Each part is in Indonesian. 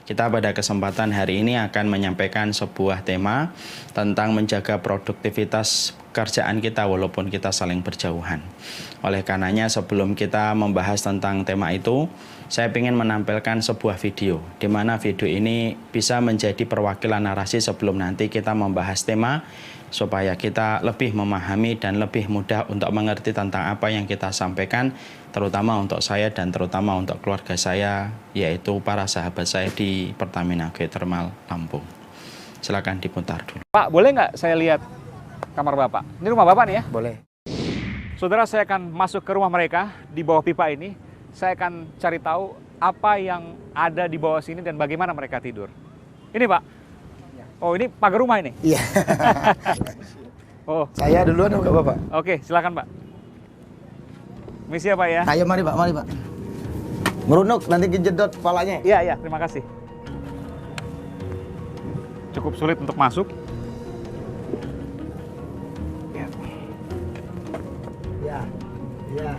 Kita pada kesempatan hari ini akan menyampaikan sebuah tema tentang menjaga produktivitas pekerjaan kita walaupun kita saling berjauhan. Oleh karenanya sebelum kita membahas tentang tema itu, saya ingin menampilkan sebuah video di mana video ini bisa menjadi perwakilan narasi sebelum nanti kita membahas tema, supaya kita lebih memahami dan lebih mudah untuk mengerti tentang apa yang kita sampaikan, terutama untuk saya dan terutama untuk keluarga saya, yaitu para sahabat saya di Pertamina Geothermal Lampung. Silakan diputar dulu. Pak, boleh nggak saya lihat kamar Bapak? Ini rumah Bapak nih ya? Boleh. Saudara, saya akan masuk ke rumah mereka di bawah pipa ini. Saya akan cari tahu apa yang ada di bawah sini dan bagaimana mereka tidur. Ini Pak. Oh, ini pagar rumah ini? Iya. Oh. Saya duluan buka Bapak. Oke, silakan Pak. Misi ya Pak ya? Ayo mari Pak, mari Pak. Merunuk nanti kejedot kepalanya. Iya, iya, terima kasih. Cukup sulit untuk masuk. Ya. Ya. Ya.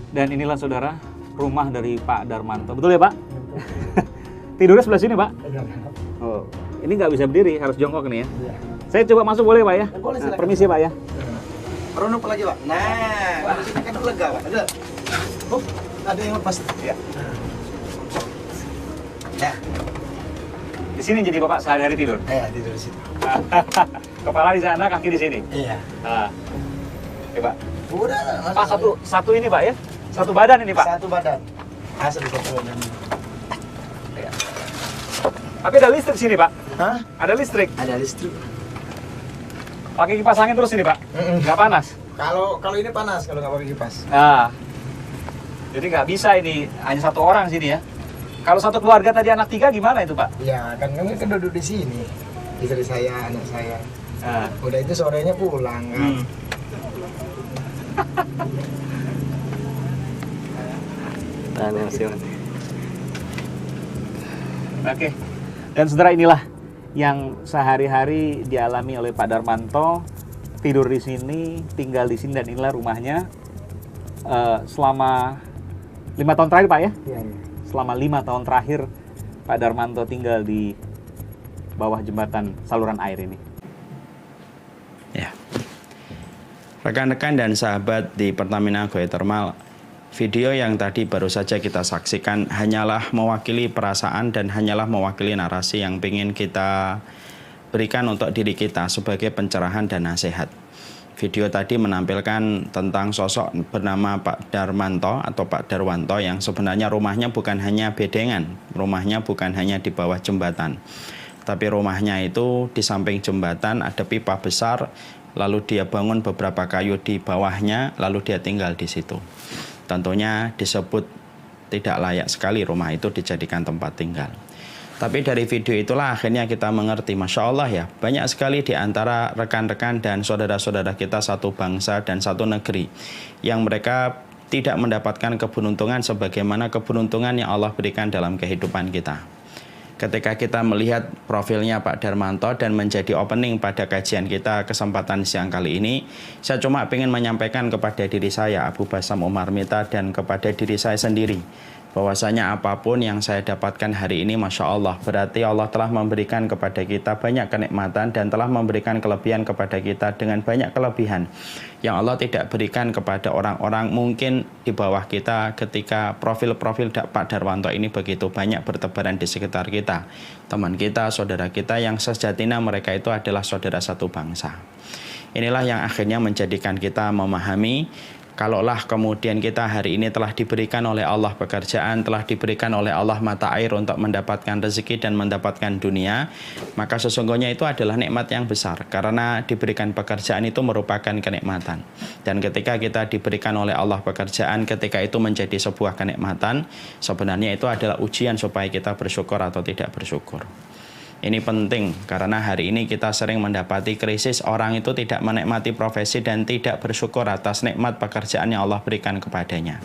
Dan inilah saudara, rumah dari Pak Darmanto. Betul ya Pak? Tidurnya sebelah sini Pak? Oh, ini nggak bisa berdiri, harus jongkok nih ya? Ya. Saya coba masuk boleh Pak ya? Boleh, Nah, permisi Pak ya? Merunuk lagi Pak. Nah, di sini kan lega Pak. Ada. Oh, ada yang lepas. Ya. Ya. Di sini jadi Bapak sehari-hari tidur? Tidur di situ. Kepala di sana, kaki di sini? Iya. Nah. Oke Pak. Udah, Pak, satu ini Pak ya? Satu badan ini Pak? Satu badan. Asal di satu badan. Ya. Tapi ada listrik sini Pak? Hah? Ada listrik? Ada listrik. Pakai kipas angin terus ini Pak? Nggak panas? Kalau ini panas kalau nggak pakai kipas. Nah, jadi nggak bisa ini hanya satu orang sini ya. Kalau satu keluarga tadi anak 3 gimana itu Pak? Ya kan kami kan duduk di sini. Istri saya, anak saya. Nah. Udah itu sorenya pulang kan. Oke. Dan saudara, inilah yang sehari-hari dialami oleh Pak Darmanto, tidur di sini, tinggal di sini, dan inilah rumahnya selama 5 tahun terakhir Pak ya? Iya. Selama 5 tahun terakhir Pak Darmanto tinggal di bawah jembatan saluran air ini. Ya. Rekan-rekan dan sahabat di Pertamina Geothermal, video yang tadi baru saja kita saksikan hanyalah mewakili perasaan dan hanyalah mewakili narasi yang ingin kita berikan untuk diri kita sebagai pencerahan dan nasihat. Video tadi menampilkan tentang sosok bernama Pak Darmanto atau Pak Darwanto yang sebenarnya rumahnya bukan hanya bedengan, rumahnya bukan hanya di bawah jembatan, tapi rumahnya itu di samping jembatan ada pipa besar, lalu dia bangun beberapa kayu di bawahnya, lalu dia tinggal di situ. Tentunya disebut tidak layak sekali rumah itu dijadikan tempat tinggal. Tapi dari video itulah akhirnya kita mengerti, Masya Allah ya, banyak sekali di antara rekan-rekan dan saudara-saudara kita satu bangsa dan satu negeri yang mereka tidak mendapatkan keberuntungan sebagaimana keberuntungan yang Allah berikan dalam kehidupan kita. Ketika kita melihat profilnya Pak Darmanto dan menjadi opening pada kajian kita kesempatan siang kali ini, saya cuma ingin menyampaikan kepada diri saya, Abu Basam Umar Mita, dan kepada diri saya sendiri, bahwasanya apapun yang saya dapatkan hari ini, Masya Allah, berarti Allah telah memberikan kepada kita banyak kenikmatan dan telah memberikan kelebihan kepada kita dengan banyak kelebihan yang Allah tidak berikan kepada orang-orang mungkin di bawah kita ketika profil-profil Pak Darwanto ini begitu banyak bertebaran di sekitar kita. Teman kita, saudara kita yang sejatinya mereka itu adalah saudara satu bangsa. Inilah yang akhirnya menjadikan kita memahami, kalaulah kemudian kita hari ini telah diberikan oleh Allah pekerjaan, telah diberikan oleh Allah mata air untuk mendapatkan rezeki dan mendapatkan dunia, maka sesungguhnya itu adalah nikmat yang besar, karena diberikan pekerjaan itu merupakan kenikmatan. Dan ketika kita diberikan oleh Allah pekerjaan, ketika itu menjadi sebuah kenikmatan, sebenarnya itu adalah ujian supaya kita bersyukur atau tidak bersyukur. Ini penting karena hari ini kita sering mendapati krisis, orang itu tidak menikmati profesi dan tidak bersyukur atas nikmat pekerjaan yang Allah berikan kepadanya.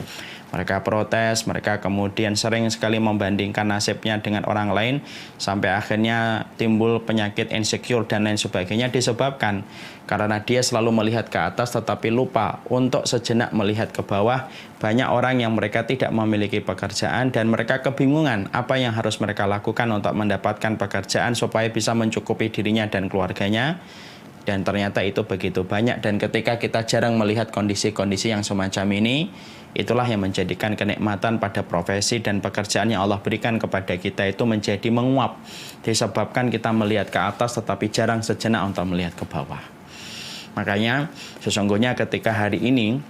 Mereka protes, mereka kemudian sering sekali membandingkan nasibnya dengan orang lain, sampai akhirnya timbul penyakit insecure dan lain sebagainya, disebabkan karena dia selalu melihat ke atas tetapi lupa untuk sejenak melihat ke bawah. Banyak orang yang mereka tidak memiliki pekerjaan dan mereka kebingungan apa yang harus mereka lakukan untuk mendapatkan pekerjaan supaya bisa mencukupi dirinya dan keluarganya. Dan ternyata itu begitu banyak, dan ketika kita jarang melihat kondisi-kondisi yang semacam ini, itulah yang menjadikan kenikmatan pada profesi dan pekerjaan yang Allah berikan kepada kita itu menjadi menguap, disebabkan kita melihat ke atas tetapi jarang sejenak untuk melihat ke bawah. Makanya sesungguhnya ketika hari ini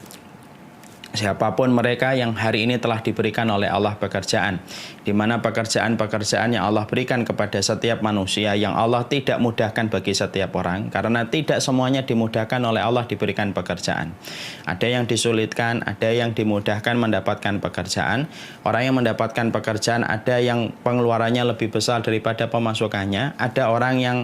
siapapun mereka yang hari ini telah diberikan oleh Allah pekerjaan, di mana pekerjaan-pekerjaan yang Allah berikan kepada setiap manusia yang Allah tidak mudahkan bagi setiap orang, karena tidak semuanya dimudahkan oleh Allah diberikan pekerjaan. Ada yang disulitkan, ada yang dimudahkan mendapatkan pekerjaan. Orang yang mendapatkan pekerjaan ada yang pengeluarannya lebih besar daripada pemasukannya, ada orang yang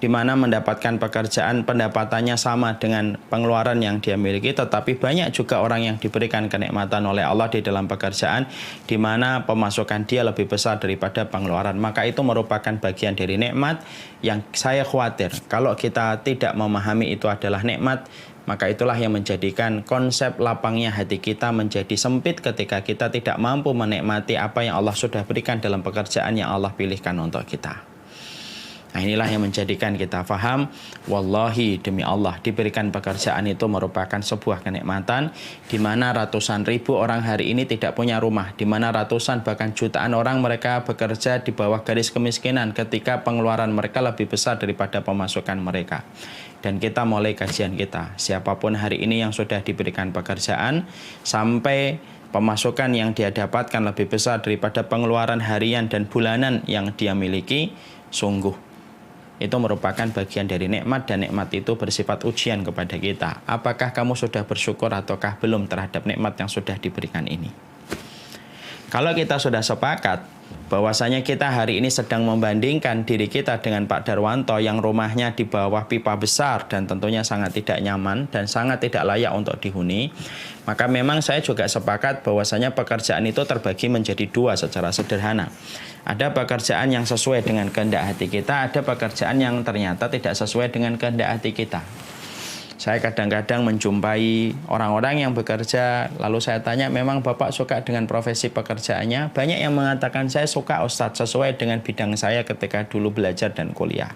di mana mendapatkan pekerjaan pendapatannya sama dengan pengeluaran yang dia miliki, tetapi banyak juga orang yang diberikan kenikmatan oleh Allah di dalam pekerjaan di mana pemasukan dia lebih besar daripada pengeluaran. Maka itu merupakan bagian dari nikmat yang saya khawatir kalau kita tidak memahami itu adalah nikmat, maka itulah yang menjadikan konsep lapangnya hati kita menjadi sempit ketika kita tidak mampu menikmati apa yang Allah sudah berikan dalam pekerjaan yang Allah pilihkan untuk kita. Nah, inilah yang menjadikan kita faham, wallahi demi Allah, diberikan pekerjaan itu merupakan sebuah kenikmatan, di mana ratusan ribu orang hari ini tidak punya rumah, di mana ratusan bahkan jutaan orang mereka bekerja di bawah garis kemiskinan ketika pengeluaran mereka lebih besar daripada pemasukan mereka. Dan kita mulai kajian kita, siapapun hari ini yang sudah diberikan pekerjaan sampai pemasukan yang dia dapatkan lebih besar daripada pengeluaran harian dan bulanan yang dia miliki, sungguh itu merupakan bagian dari nikmat, dan nikmat itu bersifat ujian kepada kita. Apakah kamu sudah bersyukur ataukah belum terhadap nikmat yang sudah diberikan ini? Kalau kita sudah sepakat bahwasanya kita hari ini sedang membandingkan diri kita dengan Pak Darwanto yang rumahnya di bawah pipa besar dan tentunya sangat tidak nyaman dan sangat tidak layak untuk dihuni, maka memang saya juga sepakat bahwasanya pekerjaan itu terbagi menjadi dua secara sederhana. Ada pekerjaan yang sesuai dengan kehendak hati kita, ada pekerjaan yang ternyata tidak sesuai dengan kehendak hati kita. Saya kadang-kadang menjumpai orang-orang yang bekerja, lalu saya tanya, memang Bapak suka dengan profesi pekerjaannya? Banyak yang mengatakan, saya suka Ustadz, sesuai dengan bidang saya ketika dulu belajar dan kuliah.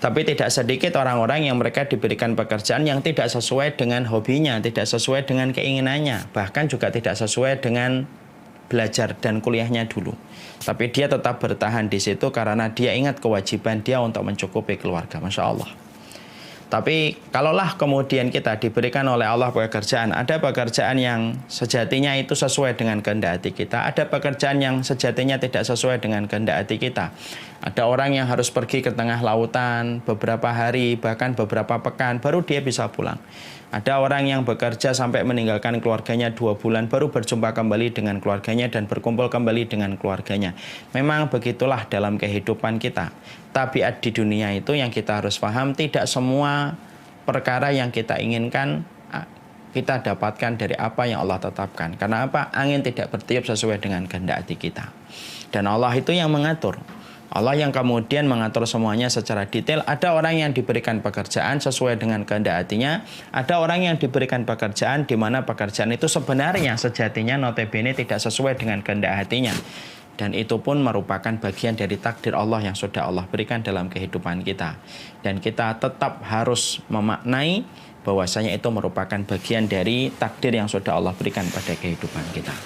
Tapi tidak sedikit orang-orang yang mereka diberikan pekerjaan yang tidak sesuai dengan hobinya, tidak sesuai dengan keinginannya, bahkan juga tidak sesuai dengan belajar dan kuliahnya dulu. Tapi dia tetap bertahan di situ karena dia ingat kewajiban dia untuk mencukupi keluarga. Masya Allah. Tapi kalaulah kemudian kita diberikan oleh Allah pekerjaan, ada pekerjaan yang sejatinya itu sesuai dengan kehendak hati kita, ada pekerjaan yang sejatinya tidak sesuai dengan kehendak hati kita. Ada orang yang harus pergi ke tengah lautan beberapa hari, bahkan beberapa pekan, baru dia bisa pulang. Ada orang yang bekerja sampai meninggalkan keluarganya 2 bulan, baru berjumpa kembali dengan keluarganya dan berkumpul kembali dengan keluarganya. Memang begitulah dalam kehidupan kita. Tabiat di dunia itu yang kita harus paham, tidak semua perkara yang kita inginkan kita dapatkan dari apa yang Allah tetapkan. Karena apa? Angin tidak bertiup sesuai dengan kehendak hati kita. Dan Allah itu yang mengatur. Allah yang kemudian mengatur semuanya secara detail. Ada orang yang diberikan pekerjaan sesuai dengan kehendak hatinya. Ada orang yang diberikan pekerjaan di mana pekerjaan itu sebenarnya sejatinya notabene tidak sesuai dengan kehendak hatinya. Dan itu pun merupakan bagian dari takdir Allah yang sudah Allah berikan dalam kehidupan kita. Dan kita tetap harus memaknai bahwasanya itu merupakan bagian dari takdir yang sudah Allah berikan pada kehidupan kita.